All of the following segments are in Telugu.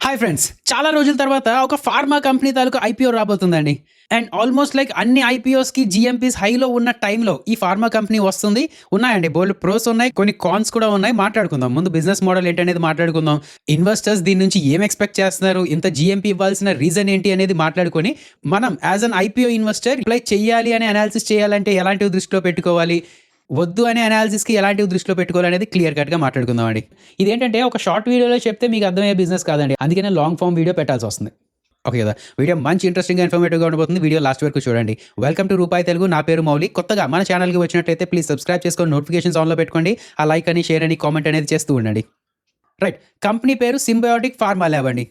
హాయ్ ఫ్రెండ్స్, చాలా రోజుల తర్వాత ఒక ఫార్మా కంపెనీ తాలూకు ఐపీఓ రాబోతుందండి. అండ్ ఆల్మోస్ట్ లైక్ అన్ని ఐపీఓస్కి జిఎంపీస్ హైలో ఉన్న టైంలో ఈ ఫార్మా కంపెనీ వస్తుంది. ఉన్నాయండి, బోల్డ్ ప్రోస్ ఉన్నాయి, కొన్ని కాన్స్ కూడా ఉన్నాయి. మాట్లాడుకుందాం. ముందు బిజినెస్ మోడల్ ఏంటనేది మాట్లాడుకుందాం. ఇన్వెస్టర్స్ దీని నుంచి ఏం ఎక్స్పెక్ట్ చేస్తున్నారు, ఇంత జిఎంపీ ఇవ్వాల్సిన రీజన్ ఏంటి అనేది మాట్లాడుకొని మనం as an IPO investor apply చేయాలి అని అనాలిసిస్ చేయాలంటే ఎలాంటివి దృష్టిలో పెట్టుకోవాలి, వద్దు అనే అనాలిసిస్కి ఎలాంటివి దృష్టిలో పెట్టుకోవాలనేది క్లియర్ కట్గా మాట్లాడుకుందాం అండి. ఇదేంటంటే ఒక షార్ట్ వీడియోలో చెప్తే మీకు అర్థమయ్యే బిజినెస్ కాదండి, అందుకనే లాంగ్ ఫామ్ వీడియో పెట్టాల్సి వస్తుంది. ఓకే కదా, వీడియో మంచి ఇంట్రెస్టింగ్గా ఇన్ఫర్మేటివ్గా ఉండబోతుంది. వీడియో లాస్ట్ వరకు చూడండి. వెల్కమ్ టు రూపాయి తెలుగు. నా పేరు మౌలి. కొత్తగా మన ఛానల్కి వచ్చినట్లయితే ప్లీజ్ సబ్స్క్రైబ్ చేసుకొని నోటిఫికేషన్స్ ఆన్లో పెట్టుకోండి. ఆ లైక్ అని, షేర్ అని, కామెంట్ అనేది చేస్తూ ఉండండి. రైట్, కంపెనీ పేరు సింబయోటిక్ ఫార్మా ల్యాబ్ అండి.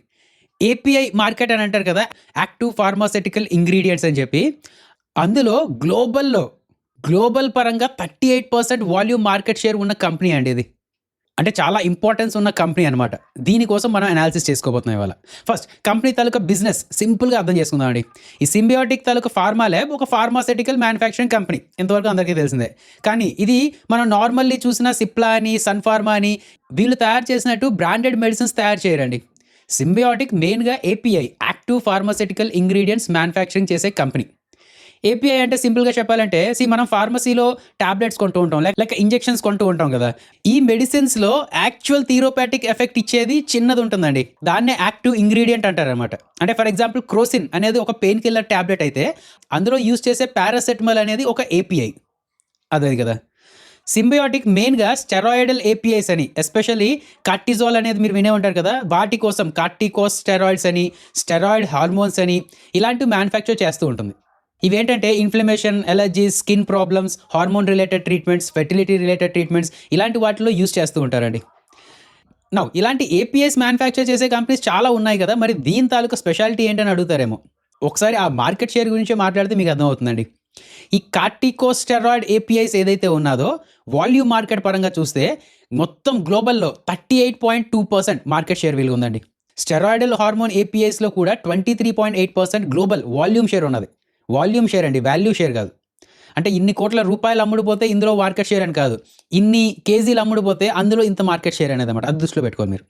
ఏపీఐ మార్కెట్ అని అంటారు కదా, యాక్టివ్ ఫార్మాస్యూటికల్ ఇంగ్రీడియంట్స్ అని చెప్పి. అందులో గ్లోబల్ పరంగా 38% వాల్యూమ్ మార్కెట్ షేర్ ఉన్న కంపెనీ అండి ఇది. అంటే చాలా ఇంపార్టెన్స్ ఉన్న కంపెనీ అనమాట. దీనికోసం మనం అనాలిసిస్ చేసుకోబోతున్నాం ఇవాళ. ఫస్ట్ కంపెనీ తాలూకా బిజినెస్ సింపుల్గా అర్థం చేసుకుందాం అండి. ఈ సింబయోటిక్ తాలూకా ఫార్మా ల్యాబ్ ఒక ఫార్మాస్యూటికల్ మ్యానుఫ్యాక్చరింగ్ కంపెనీ, ఇంతవరకు అందరికీ తెలిసిందే. కానీ ఇది మనం నార్మల్లీ చూసిన సిప్లా అని, సన్ ఫార్మా అని వీళ్ళు తయారు చేసినట్టు బ్రాండెడ్ మెడిసిన్స్ తయారు చేయరండి. సింబయోటిక్ మెయిన్గా API, active pharmaceutical ingredients manufacturing చేసే కంపెనీ. ఏపీఐ అంటే సింపుల్గా చెప్పాలంటే, మనం ఫార్మసీలో టాబ్లెట్స్ కొంటూ ఉంటాం, లైక్ ఇంజెక్షన్స్ కొంటూ ఉంటాం కదా. ఈ మెడిసిన్స్లో యాక్చువల్ థీరోపాటిక్ ఎఫెక్ట్ ఇచ్చేది చిన్నది ఉంటుందండి, దాన్నే యాక్టివ్ ఇంగ్రీడియంట్ అంటారు అనమాట. అంటే ఫర్ ఎగ్జాంపుల్ క్రోసిన్ అనేది ఒక పెయిన్ కిల్లర్ టాబ్లెట్ అయితే, అందులో యూజ్ చేసే పారాసెటమాల్ అనేది ఒక ఏపీఐ. అదే కదా, సింబయోటిక్ మెయిన్గా స్టెరాయిడల్ ఏపీఐస్ అని, ఎస్పెషల్లీ కార్టిజోల్ అనేది మీరు వినే ఉంటారు కదా, వాటి కోసం కార్టికోస్ స్టెరాయిడ్స్ అని, స్టెరాయిడ్ హార్మోన్స్ అని ఇలాంటివి మ్యానుఫ్యాక్చర్ చేస్తూ ఉంటుంది. ఇవేంటంటే inflammation, allergies, skin problems, hormone related treatments, fertility related treatments ఇలాంటి వాటిలో యూస్ చేస్తూ ఉంటారండి. ఇలాంటి ఏపీఐస్ మ్యానుఫ్యాక్చర్ చేసే కంపెనీస్ చాలా ఉన్నాయి కదా, మరి దీని తాలూకా స్పెషాలిటీ ఏంటని అడుగుతారేమో. ఒకసారి ఆ మార్కెట్ షేర్ గురించి మాట్లాడితే మీకు అర్థమవుతుందండి. ఈ కార్టికోస్టెరాయిడ్ ఏపీఐస్ ఏదైతే ఉన్నదో వాల్యూమ్ మార్కెట్ పరంగా చూస్తే మొత్తం గ్లోబల్లో 38.2% మార్కెట్ షేర్ వీలు ఉందండి. స్టెరాయిడల్ హార్మోన్ ఏపీఐస్లో కూడా 23.8% గ్లోబల్ వాల్యూమ్ షేర్ ఉన్నది. వాల్యూమ్ షేర్ అండి, వాల్యూ షేర్ కాదు. అంటే ఇన్ని కోట్ల రూపాయలు అమ్ముడుపోతే ఇందులో మార్కెట్ షేర్ అని కాదు, ఇన్ని కేజీలు అమ్ముడుపోతే అందులో ఇంత మార్కెట్ షేర్ అనేది అనమాట. అది దృష్టిలో పెట్టుకోవాలి మీరు.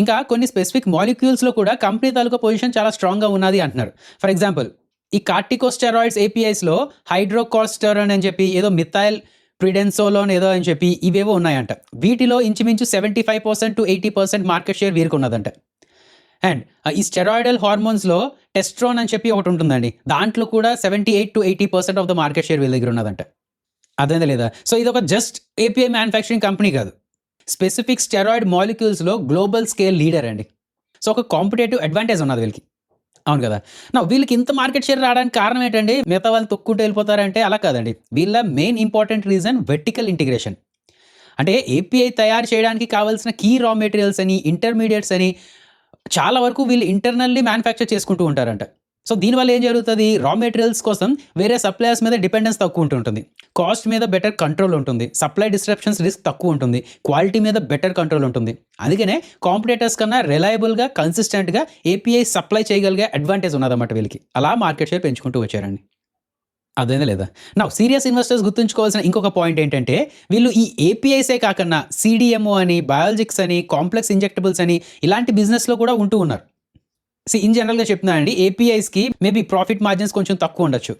ఇంకా కొన్ని స్పెసిఫిక్ మాలిక్యూల్స్లో కూడా కంపెనీ తాలూకా పొజిషన్ చాలా స్ట్రాంగ్గా ఉన్నది అంటున్నారు. ఫర్ ఎగ్జాంపుల్ ఈ కార్టికోస్టెరాయిడ్స్ ఏపీఐస్లో హైడ్రోకార్స్టెరాన్ అని చెప్పి, ఏదో మిథైల్ ప్రిడెన్సోలోన్ ఏదో అని చెప్పి ఇవేవో ఉన్నాయంట. వీటిలో ఇంచుమించు 75% to 80% మార్కెట్ షేర్ వీరికి ఉన్నదంట. అండ్ ఈ స్టెరాయిడల్ హార్మోన్స్లో టెస్ట్రోన్ అని చెప్పి ఒకటి ఉంటుందండి, దాంట్లో కూడా 78 to 80% of the market share వీళ్ళ దగ్గర ఉన్నదంట. అదేందా లేదా? సో ఇది ఒక జస్ట్ ఏపీఐ మ్యానుఫ్యాక్చరింగ్ కంపెనీ కాదు, స్పెసిఫిక్ స్టెరాయిడ్ మాలిక్యూల్స్లో గ్లోబల్ స్కేల్ లీడర్ అండి. సో ఒక కాంపిటేటివ్ అడ్వాంటేజ్ ఉన్నది వీళ్ళకి. అవును కదా. వీళ్ళకి ఇంత మార్కెట్ షేర్ రావడానికి కారణం ఏంటండి? మిగతా వాళ్ళు తొక్కుంటూ వెళ్ళిపోతారంటే అలా కాదండి. వీళ్ళ main important reason vertical integration. అంటే ఏపీఐ తయారు చేయడానికి కావాల్సిన కీ రా మెటీరియల్స్ అని, ఇంటర్మీడియట్స్ అని చాలా వరకు వీళ్ళు ఇంటర్నల్లీ మ్యానుఫ్యాక్చర్ చేసుకుంటూ ఉంటారంట. సో దీనివల్ల ఏం జరుగుతుంది, రా మెటీరియల్స్ కోసం వేరే సప్లయర్స్ మీద డిపెండెన్స్ తక్కువ ఉంటుంది, కాస్ట్ మీద బెటర్ కంట్రోల్ ఉంటుంది, సప్లై డిస్ట్రప్షన్స్ రిస్క్ తక్కువ ఉంటుంది, క్వాలిటీ మీద బెటర్ కంట్రోల్ ఉంటుంది. అందుకనే కాంపిటేటర్స్ కన్నా రిలయబుల్గా, కన్సిస్టెంట్గా ఏపీఐ సప్లై చేయగలిగే అడ్వాంటేజ్ ఉన్నదన్నమాట వీళ్ళకి. అలా మార్కెట్ షేర్ పెంచుకుంటూ వచ్చారండి. అదేనా లేదా? సీరియస్ ఇన్వెస్టర్స్ గుర్తుంచుకోవాల్సిన ఇంకొక పాయింట్ ఏంటంటే, వీళ్ళు ఈ ఏపీఐసే కాకుండా సిడిఎంఓ అని, బయాలజిక్స్ అని, కాంప్లెక్స్ ఇంజెక్టబుల్స్ అని ఇలాంటి బిజినెస్లో కూడా ఉంటూ ఉన్నారు. ఇన్ జనరల్గా చెప్తున్నా అండి, ఏపీఐస్కి మేబీ ప్రాఫిట్ మార్జిన్స్ కొంచెం తక్కువ ఉండొచ్చు.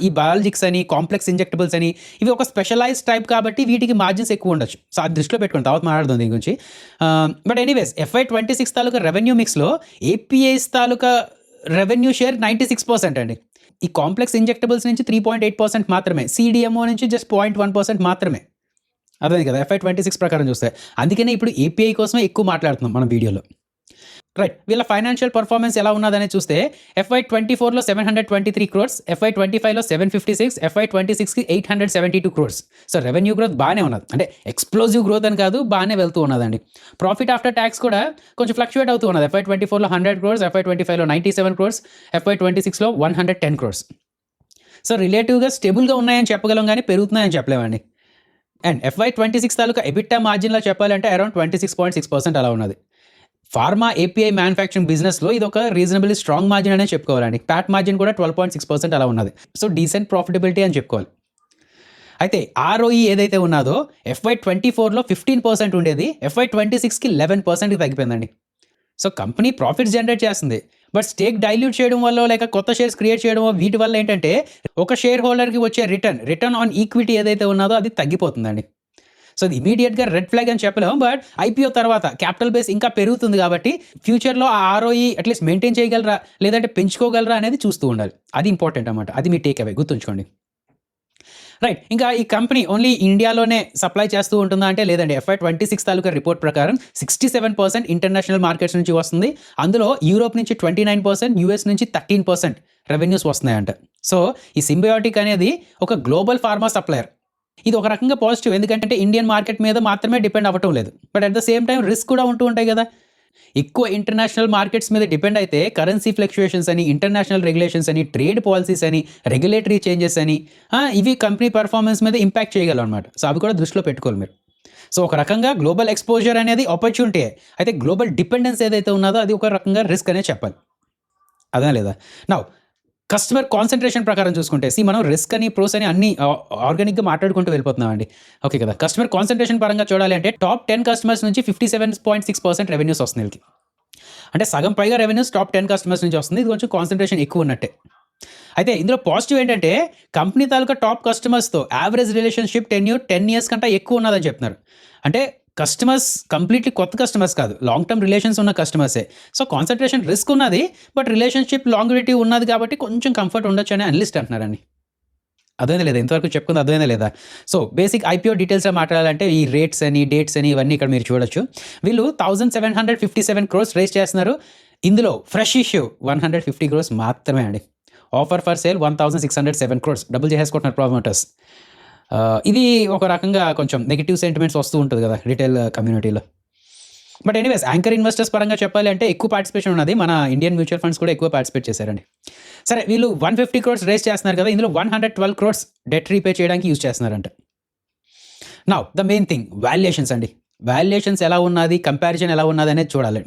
ఈ బయాలజిక్స్ అని, కాంప్లెక్స్ ఇంజెక్టబుల్స్ అని ఇవి ఒక స్పెషలైజ్డ్ టైప్ కాబట్టి వీటికి మార్జిన్స్ ఎక్కువ ఉండొచ్చు. సో అది దృష్టిలో పెట్టుకుని తర్వాత మాట్లాడదాం దీని గురించి. బట్ ఎనీవేస్ FY26 తాలూకా రెవెన్యూ మిక్స్లో ఏపీఐస్ తాలూకా రెవెన్యూ షేర్ 96% అండి. ఈ కాంప్లెక్స్ ఇంజెక్టబుల్స్ నుంచి 3.8% మాత్రమే, సిడిఎంఓ నుంచి జస్ట్ 0.1% మాత్రమే. అదే కదా FY26 ప్రకారం చూస్తే. అందుకనే ఇప్పుడు ఏపీఐ కోసమే ఎక్కువ మాట్లాడుతున్నాం మన వీడియోలో. రైట్, వీళ్ళ ఫైనాన్షియల్ పర్ఫార్మెన్స్ ఎలా ఉన్నదని చూస్తే FY24లో 723 crores, FY25లో 756, FY26కి 872 crores. So revenue growth బాగానే ఉన్నది, అంటే ఎక్స్ప్లోజివ్ గ్రోత్ అని కాదు, బాగానే వెళ్తూ ఉన్నదండి. ప్రాఫిట్ ఆఫ్టర్ ట్యాక్స్ కూడా కొంచెం ఫ్లక్చువేట్ అవుతూ ఉన్నది. FY24లో 100 crores, FY25లో 97 crores, FY26లో 110 crores. సో రిలేటివ్గా స్టేబుల్గా ఉన్నాయని చెప్పగలం, కానీ పెరుగుతున్నాయని చెప్పలేమండి. అండ్ FY26 తాలూకా ఎబిటా మార్జిన్లో చెప్పాలంటే అరౌండ్ 26.6% అలా ఉన్నది. ఫార్మా ఏపీఐ మ్యానుఫ్యాక్చరింగ్ బిజినెస్లో ఇది ఒక రీజనబుల్లీ స్ట్రాంగ్ మార్జిన్ అనే చెప్పుకోవాలండి. ప్యాట్ మార్జిన్ కూడా 12.6% అలా ఉన్నది. సో డీసెంట్ ప్రాఫిటబిలిటీ అని చెప్పుకోవాలి. అయితే ROE ఏదైతే ఉన్నదో FY24లో 15% ఉండేది, FY26కి 11%కి తగ్గిపోయిందండి. సో కంపెనీ ప్రాఫిట్స్ జనరేట్ చేస్తుంది. బట్ స్టేక్ డైల్యూట్ చేయడం వల్లో లేక కొత్త షేర్స్ క్రియేట్ చేయడమో వీటి వల్ల ఏంటంటే ఒక షేర్ హోల్డర్‌కి వచ్చే రిటర్న్ ఆన్ ఈక్విటీ ఏదైతే ఉన్నదో అది తగ్గిపోతుందండి. సో ఇది ఇమ్మీడియేట్‌గా రెడ్ ఫ్లాగ్ అని చెప్పలేము. బట్ ఐపీఓ తర్వాత క్యాపిటల్ బేస్ ఇంకా పెరుగుతుంది కాబట్టి ఫ్యూచర్‌లో ఆ ఆర్ఓఈ అట్‌లీస్ట్ మెయింటైన్ చేయగలరా? లేదంటే పెంచుకోగలరా? అనేది చూస్తూ ఉండాలి. అది ఇంపార్టెంట్ అన్నమాట. అది మీ టేక్ అవే గుర్తుంచుకోండి. రైట్. ఇంకా ఈ కంపెనీ ఓన్లీ ఇండియాలోనే సప్లై చేస్తూ ఉంటుందా అంటే లేదండి. FY26 తాలూకా రిపోర్ట్ ప్రకారం 67% ఇంటర్నేషనల్ మార్కెట్స్ నుంచి వస్తుంది. అందులో యూరోప్ నుంచి 29%, యూఎస్ నుంచి 13% రెవెన్యూస్ వస్తున్నాయంట. సో ఈ సింబయోటిక్ అనేది ఒక గ్లోబల్ ఫార్మా సప్లయర్. ఇది ఒక రకంగా పాజిటివ్. ఎందుకంటే ఇండియన్ మార్కెట్ మీద మాత్రమే డిపెండ్ అవ్వటం లేదు. But at the same time risk కూడా ఉంటూ ఉంటాయి కదా. ఎక్కువ ఇంటర్నేషనల్ మార్కెట్స్ మీద డిపెండ్ అయితే కరెన్సీ ఫ్లక్చుయేషన్స్ అని, ఇంటర్నేషనల్ రెగ్యులేషన్స్ అని, ట్రేడ్ పాలసీస్ అని, రెగ్యులేటరీ చేంజెస్ అని ఇవి కంపెనీ పర్ఫార్మెన్స్ మీద ఇంపాక్ట్ చేయగలవు అనమాట. సో అవి కూడా దృష్టిలో పెట్టుకోవాలి మీరు. సో ఒక రకంగా గ్లోబల్ ఎక్స్పోజర్ అనేది ఆపర్చునిటీ. అయితే గ్లోబల్ డిపెండెన్స్ ఏదైతే ఉన్నదో అది ఒక రకంగా రిస్క్ అనే చెప్పాలి. అదా లేదా? నౌ కస్టమర్ కాన్సంట్రేషన్ ప్రకారం చూసుకుంటే మనం రిస్క్ అని, ప్రోస్ అని అన్ని ఆర్గానిక్‌గా మాట్లాడుకుంటూ వెళ్ళిపోతున్నామండి. ఓకే కదా. కస్టమర్ కాన్సంట్రేషన్ పరంగా చూడాలి అంటే టాప్ 10 కస్టమర్స్ నుంచి 57.6% రెవెన్యూస్ వస్తుంది వీళ్ళకి. అంటే సగం పైగా రెవెన్యూస్ టాప్ 10 కస్టమర్స్ నుంచి వస్తుంది. ఇది కొంచెం కాన్సంట్రేషన్ ఎక్కువ ఉన్నట్టే. అయితే ఇందులో పాజిటివ్ ఏంటంటే కంపెనీ తాలూకా టాప్ కస్టమర్స్‌తో యావరేజ్ రిలేషన్‌షిప్ టెన్యూర్ 10 ఇయర్స్ కంటే ఎక్కువ ఉన్నదని చెప్తున్నారు. అంటే కస్టమర్స్ కంప్లీట్లీ కొత్త కస్టమర్స్ కాదు, లాంగ్ టర్మ్ రిలేషన్స్ ఉన్న కస్టమర్సే. సో కాన్సంట్రేషన్ రిస్క్ ఉన్నది, బట్ రిలేషన్షిప్ లాంగివిటీ ఉన్నది కాబట్టి కొంచెం కంఫర్ట్ ఉండొచ్చు అని అనలిస్ట్ అంటున్నారండి. అర్థమైందా లేదా? ఇంతవరకు చెప్పుకుంది అర్థమైందా లేదా? సో బేసిక్ ఐపీఓ డీటెయిల్స్‌లో మాట్లాడాలంటే ఈ రేట్స్ అని, డేట్స్ అని ఇవన్నీ ఇక్కడ మీరు చూడొచ్చు. వీళ్ళు 1757 క్రోర్స్ రేస్ చేస్తున్నారు. ఇందులో ఫ్రెష్ ఇష్యూ 150 క్రోర్స్ మాత్రమే అండి. Offer for sale 1607 crores. Double చేసేసుకుంటున్నారు ప్రమోటర్స్. ఇది ఒక రకంగా కొంచెం నెగెటివ్ సెంటిమెంట్స్ వస్తూ ఉంటుంది కదా రిటైల్ కమ్యూనిటీలో. బట్ ఎనీవేస్ యాంకర్ ఇన్వెస్టర్స్ పరంగా చెప్పాలి అంటే ఎక్కువ పార్టిసిపేషన్ ఉన్నది. మన ఇండియన్ మ్యూచువల్ ఫండ్స్ కూడా ఎక్కువ పార్టిసిపేట్ చేశారండి. సరే, వీళ్ళు 150 క్రోర్స్ రేస్ చేస్తున్నారు కదా, ఇందులో 112 క్రోర్స్ డెట్ రీపే చేయడానికి యూజ్ చేస్తున్నారంట. Now the main thing valuations అండి. వాల్యుయేషన్స్ ఎలా ఉన్నది, కంపారిజన్ ఎలా ఉన్నది అనేది చూడాలి.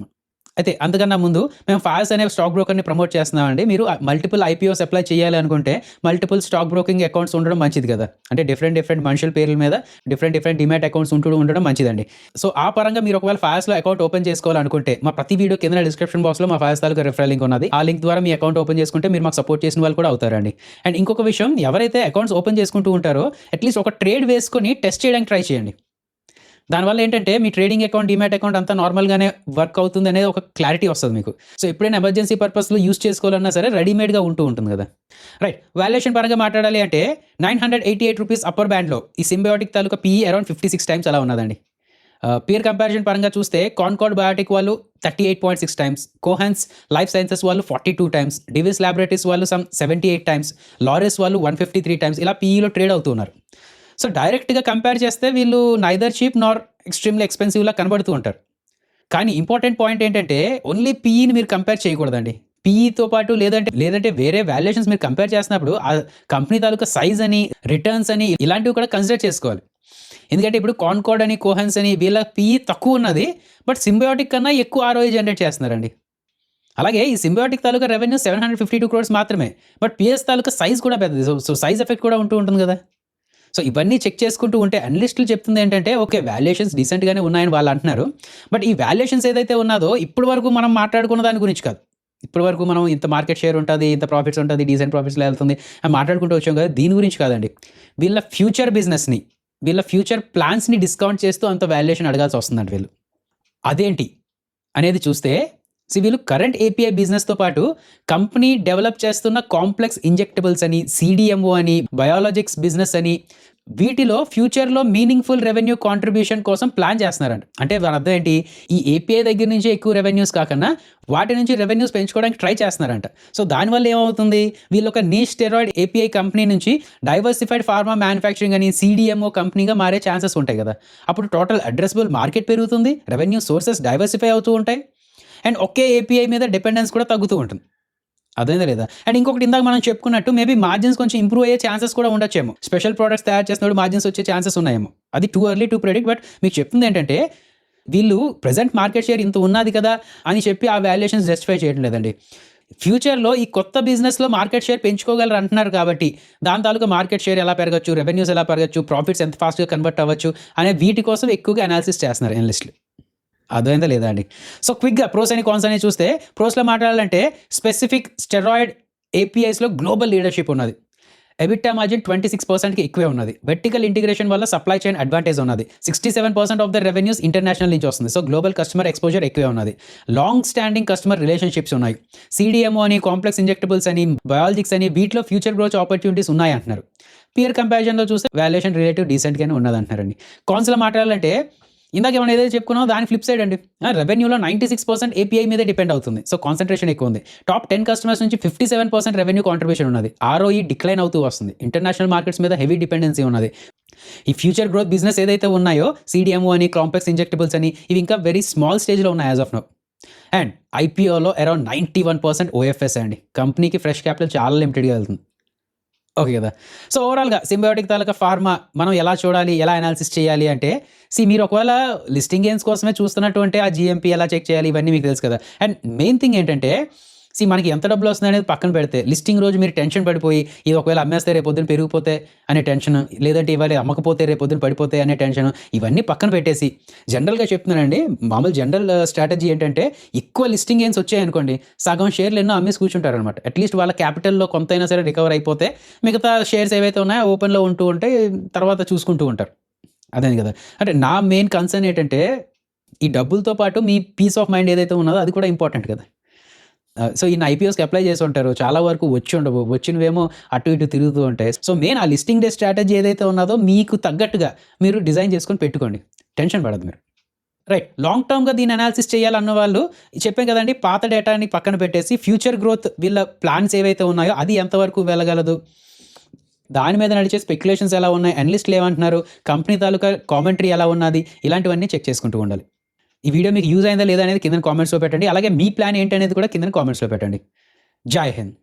అయితే అంతకన్నా ముందు మేము ఫాల్స్ అనే స్టాక్ బ్రోకర్ని ప్రమోట్ చేస్తున్నామండి. మీరు మల్టిపుల్ ఐపీఓస్ అప్లై చేయాలి అనుకుంటే మల్టిపుల్ స్టాక్ బ్రోకింగ్ అకౌంట్స్ ఉండడం మంచిది కదా. అంటే డిఫరెంట్ మనుషుల పేర్ల మీద డిఫరెంట్ డిమాట్ అకౌంట్స్ ఉండడం మంచిదండి. సో ఆ పరంగా మీరు ఒకవేళ ఫాల్స్లో అకౌంట్ ఓపెన్ చేసుకోవాలనుకుంటే మా ప్రతి వీడియో కింద డిస్క్రిప్షన్ బాక్స్లో మా ఫాల్స్ తాలూకా రిఫరల్ లింక్ ఉన్నది. ఆ లింక్ ద్వారా మీ అకౌంట్ ఓపెన్ చేసుకుంటే మీరు మాకు సపోర్ట్ చేసిన వాళ్ళు కూడా అవుతారండి. అండ్ ఇంకొక విషయం, ఎవరైతే అకౌంట్స్ ఓపెన్ చేసుకుంటూ ఉంటారో అట్లీస్ట్ ఒక ట్రేడ్ వేసుకొని టెస్ట్ చేయడానికి ట్రై చేయండి. దానివల్ల ఏంటంటే మీ ట్రేడింగ్ అకౌంట్, డిమాట్ అకౌంట్ అంతా నార్మల్గానే వర్క్ అవుతుంది అనేది ఒక క్లారిటీ వస్తుంది మీకు. సో ఎప్పుడైనా ఎమర్జెన్సీ పర్పస్లో యూస్ చేసుకోవాలన్నా సరే రెడీమేడ్గా ఉంటుంది కదా. రైట్. వాల్యుయేషన్ పరంగా మాట్లాడాలి అంటే 988 రూపీస్ అప్పర్ బ్యాండ్లో ఈ సింబయోటిక్ తాలూకా పీఈ అరౌండ్ 56 టైమ్స్ అలా ఉన్నదండి. పీర్ కంపారిజన్ పరంగా చూస్తే కాన్కార్డ్ బయోటిక్ వాళ్ళు 38.6 టైమ్స్, కోహాన్స్ లైఫ్ సైన్సెస్ వాళ్ళు 42 టైమ్స్, డివిస్ ల్యాబొరేటరీస్ వాళ్ళు 78 టైమ్స్, లారెస్ వాళ్ళు 153 టైమ్స్ ఇలా పీఈలో ట్రేడ్ అవుతున్నారు. సో డైరెక్ట్గా కంపేర్ చేస్తే వీళ్ళు నైదర్ చీప్ నార్ ఎక్స్ట్రీమ్లీ ఎక్స్పెన్సివ్లా కనబడుతూ ఉంటారు. కానీ ఇంపార్టెంట్ పాయింట్ ఏంటంటే ఓన్లీ పీఈని మీరు కంపేర్ చేయకూడదండి. పీఈతో పాటు లేదంటే వేరే వాల్యుయేషన్స్ మీరు కంపేర్ చేసినప్పుడు ఆ కంపెనీ తాలూకా సైజ్ అని, రిటర్న్స్ అని ఇలాంటివి కూడా కన్సిడర్ చేసుకోవాలి. ఎందుకంటే ఇప్పుడు కాన్కార్డ్ అని, కోహన్స్ అని వీళ్ళ పీఈ తక్కువ ఉన్నది, బట్ సింబయోటిక్ కన్నా ఎక్కువ ఆర్ఓఐ జనరేట్ చేస్తున్నారండి. అలాగే ఈ సింబయోటిక్ తాలూకా రెవెన్యూ 752 క్రోర్స్ మాత్రమే, బట్ పిఎస్ తాలూకా సైజ్ కూడా పెద్దది. సో సైజ్ ఎఫెక్ట్ కూడా ఉంటుంది కదా. సో ఇవన్నీ చెక్ చేసుకుంటూ ఉంటే అనలిస్టులు చెప్తుంది ఏంటంటే ఓకే వాల్యుయేషన్స్ డీసెంట్గానే ఉన్నాయని వాళ్ళు అంటున్నారు. బట్ ఈ వాల్యుయేషన్స్ ఏదైతే ఉన్నదో ఇప్పటి వరకు మనం మాట్లాడుకున్న దాని గురించి కాదు. ఇప్పటి వరకు మనం ఇంత మార్కెట్ షేర్ ఉంటుంది, ఇంత ప్రాఫిట్స్ ఉంటుంది, డీసెంట్ ప్రాఫిట్స్లో వెళ్తుంది అని మాట్లాడుకుంటూ వచ్చాం కదా, దీని గురించి కాదండి. వీళ్ళ ఫ్యూచర్ బిజినెస్ని, వీళ్ళ ఫ్యూచర్ ప్లాన్స్ని డిస్కౌంట్ చేస్తూ అంత వాల్యుయేషన్ అడగాల్సి వస్తుందండి వీళ్ళు. అదేంటి అనేది చూస్తే వీళ్ళు కరెంట్ ఏపీఐ బిజినెస్తో పాటు కంపెనీ డెవలప్ చేస్తున్న కాంప్లెక్స్ ఇంజెక్టబుల్స్ అని, సిడిఎంఓ అని, బయాలజిక్స్ బిజినెస్ అని వీటిలో ఫ్యూచర్లో మీనింగ్ఫుల్ రెవెన్యూ కాంట్రిబ్యూషన్ కోసం ప్లాన్ చేస్తున్నారంట. అంటే దాని అర్థం ఏంటి, ఈ ఏపీఐ దగ్గర నుంచి ఎక్కువ రెవెన్యూస్ కాకుండా వాటి నుంచి రెవెన్యూస్ పెంచుకోవడానికి ట్రై చేస్తున్నారంట. సో దానివల్ల ఏమవుతుంది, వీళ్ళు ఒక నీష్ స్టెరాయిడ్ ఏపీఐ కంపెనీ నుంచి డైవర్సిఫైడ్ ఫార్మా మ్యానుఫ్యాక్చరింగ్ అని సిడిఎంఓ కంపెనీగా మారే ఛాన్సెస్ ఉంటాయి కదా. అప్పుడు టోటల్ అడ్రసబుల్ మార్కెట్ పెరుగుతుంది, రెవెన్యూ సోర్సెస్ డైవర్సిఫై అవుతూ ఉంటాయి, అండ్ ఒకే ఏపీఐ మీద డిపెండెన్స్ కూడా తగ్గుతూ ఉంటుంది. అదేందా లేదా. అండ్ ఇంకొకటి ఇందాక మనం చెప్పుకున్నట్టు మేబీ మార్జిన్స్ కొంచెం ఇంప్రూవ్ అయ్యే ఛాన్సెస్ కూడా ఉండొచ్చేమో. స్పెషల్ ప్రోడక్ట్స్ తయారు చేసినప్పుడు మార్జిన్స్ వచ్చే ఛాన్సెస్ ఉన్నాయేమో. అది too early to predict. But మీకు చెప్తుంది ఏంటంటే వీళ్ళు ప్రెజెంట్ మార్కెట్ షేర్ ఇంత ఉన్నది కదా అని చెప్పి ఆ వాల్యుయేషన్స్ జస్టిఫై చేయడం లేదండి. ఫ్యూచర్లో ఈ కొత్త బిజినెస్లో మార్కెట్ షేర్ పెంచుకోగలరు అంటున్నారు కాబట్టి దాని తాలూకా మార్కెట్ షేర్ ఎలా పెరగచ్చు, రెవెన్యూస్ ఎలా పెరగచ్చు, ప్రాఫిట్స్ ఎంత ఫాస్ట్గా కన్వర్ట్ అవ్వచ్చు అనే వీటి కోసం ఎక్కువగా అనాలిసిస్ చేస్తున్నారు అనలిస్టులు. అర్థమైందా లేదా అండి? సో క్విక్‌గా ప్రోస్ అని కాన్స్ అని చూస్తే ప్రోస్‌లో మాట్లాడాలంటే స్పెసిఫిక్ స్టెరాయిడ్ ఏపీఐస్‌లో గ్లోబల్ లీడర్‌షిప్ ఉన్నది. ఎబిటా మార్జిన్ 26%కి ఎక్కువే ఉన్నది. వెర్టికల్ ఇంటిగ్రేషన్ వల్ల సప్లై చైన్ అడ్వాంటేజ్ ఉన్నది. 67% ఆఫ్ ద రెవెన్యూస్ ఇంటర్నేషనల్ నుంచి వస్తుంది. సో గ్లోబల్ కస్టమర్ ఎక్స్‌పోజర్ ఎక్కువే ఉన్నది. లాంగ్ స్టాండింగ్ కస్టమర్ రిలేషన్‌షిప్స్ ఉన్నాయి. సీడీఎంఓ అని, కాంప్లెక్స్ ఇంజెక్టబుల్స్ అని, బయాలజిక్స్ అని వీటిలో ఫ్యూచర్ గ్రోత్ ఆపర్చునిటీస్ ఉన్నాయి అంటున్నారు. పియర్ కంపారిజన్‌లో చూస్తే వాల్యుయేషన్ రిలేటివ్ డీసెంట్‌గానే ఉన్నదంటున్నారండి. కాన్స్‌లో మాట్లాడాలంటే ఇందాక మనం ఏదైతే చెప్పుకున్నామో దాని ఫ్లిప్ సైడ్ అండి. రెవెన్యూలో 96% ఏపీఐ మీదే డిపెండ్ అవుతుంది. సో కాన్సంట్రేషన్ ఎక్కువ ఉంది. టాప్ 10 కస్టమర్స్ నుంచి 57% రెవెన్యూ కాంట్రిబ్యూషన్ ఉన్నది. ఆర్ఓఈ డిక్లైన్ అవుతూ వస్తుంది. ఇంటర్నేషనల్ మార్కెట్స్ మీద హెవీ డిపెండెన్సీ ఉన్నది. ఈ ఫ్యూచర్ గ్రోత్ బిజినెస్ ఏదైతే ఉన్నాయో సీడీఎంఓ అని, కాంప్లెక్స్ ఇంజెక్టబుల్స్ అని ఇవి ఇంకా వెరీ స్మాల్ స్టేజ్‌లో ఉన్నాయి యాజ్ ఆఫ్ నౌ. అండ్ ఐపీఓలో అరౌండ్ 91% ఓఎఫ్ఎస్ అండి. కంపెనీకి ఫ్రెష్ క్యాపిటల్ చాలా లిమిటెడ్‌గా వెళ్తుంది. ఓకే కదా! సో ఓవరాల్‌గా సింబయోటిక్ తాలూకా ఫార్మా మనం ఎలా చూడాలి? ఎలా అనాలిసిస్ చేయాలి అంటే మీరు ఒకవేళ లిస్టింగ్ గెయిన్స్ కోసమే చూస్తున్నట్టు అంటే ఆ జీఎంపీ ఎలా చెక్ చేయాలి ఇవన్నీ మీకు తెలుసు కదా! అండ్ మెయిన్ థింగ్ ఏంటంటే మనకి ఎంత డబ్బులొస్తున్నాయనేది పక్కన పెడితే లిస్టింగ్ రోజు మీరు టెన్షన్ పడిపోయి ఇది ఒకవేళ అమ్మేస్తే రేపొద్దున పెరిగిపోతే అనే టెన్షన్, లేదంటే ఇవాళ అమ్మకపోతే రేపొద్దున పడిపోతే అనే టెన్షన్ ఇవన్నీ పక్కన పెట్టేసి జనరల్‌గా చెప్తున్నానండి. మామూలు జనరల్ స్ట్రాటజీ ఏంటంటే ఎక్కువ లిస్టింగ్ గెయిన్స్ వచ్చాయనుకోండి సగం షేర్లు ఎన్నో అమ్మేసి కూర్చుంటారనమాట. అట్‌లీస్ట్ వాళ్ళ క్యాపిటల్‌లో కొంతైనా సరే రికవర్ అయిపోతే మిగతా షేర్స్ ఏవైతే ఉన్నాయో ఓపెన్‌లో ఉంటూ ఉంటే తర్వాత చూసుకుంటూ ఉంటారు. అదే కదా! అంటే నా మెయిన్ కన్సర్న్ ఏంటంటే ఈ డబ్బులతో పాటు మీ పీస్ ఆఫ్ మైండ్ ఏదైతే ఉన్నదో అది కూడా ఇంపార్టెంట్ కదా! సో ఇన్ని ఐపీఓస్‌కి అప్లై చేసి ఉంటారు. చాలా వరకు వచ్చి ఉండవు. వచ్చినవేమో అటు ఇటు తిరుగుతూ ఉంటాయి. సో మెయిన్ ఆ లిస్టింగ్ డే స్ట్రాటజీ ఏదైతే ఉన్నదో మీకు తగ్గట్టుగా మీరు డిజైన్ చేసుకొని పెట్టుకోండి. టెన్షన్ పడద్దు మీరు. రైట్. లాంగ్ టర్మ్‌గా దీన్ని అనాలిసిస్ చేయాలన్న వాళ్ళు చెప్పాం కదండీ పాత డేటాని పక్కన పెట్టేసి ఫ్యూచర్ గ్రోత్ వీళ్ళ ప్లాన్స్ ఏవైతే ఉన్నాయో అది ఎంతవరకు వెళ్ళగలదు? దాని మీద నడిచే స్పెక్యులేషన్స్ ఎలా ఉన్నాయి? అనలిస్టులు ఏమంటున్నారు? కంపెనీ తాలూకా కామెంటరీ ఎలా ఉన్నది? ఇలాంటివన్నీ చెక్ చేసుకుంటూ ఉండాలి. ఈ వీడియో మీకు యూజ్ అయిందా లేదా అనేది కింద కామెంట్స్‌లో పెట్టండి. అలాగే మీ ప్లాన్ ఏంటనేది కూడా కింద కామెంట్స్‌లో పెట్టండి. జై హింద్.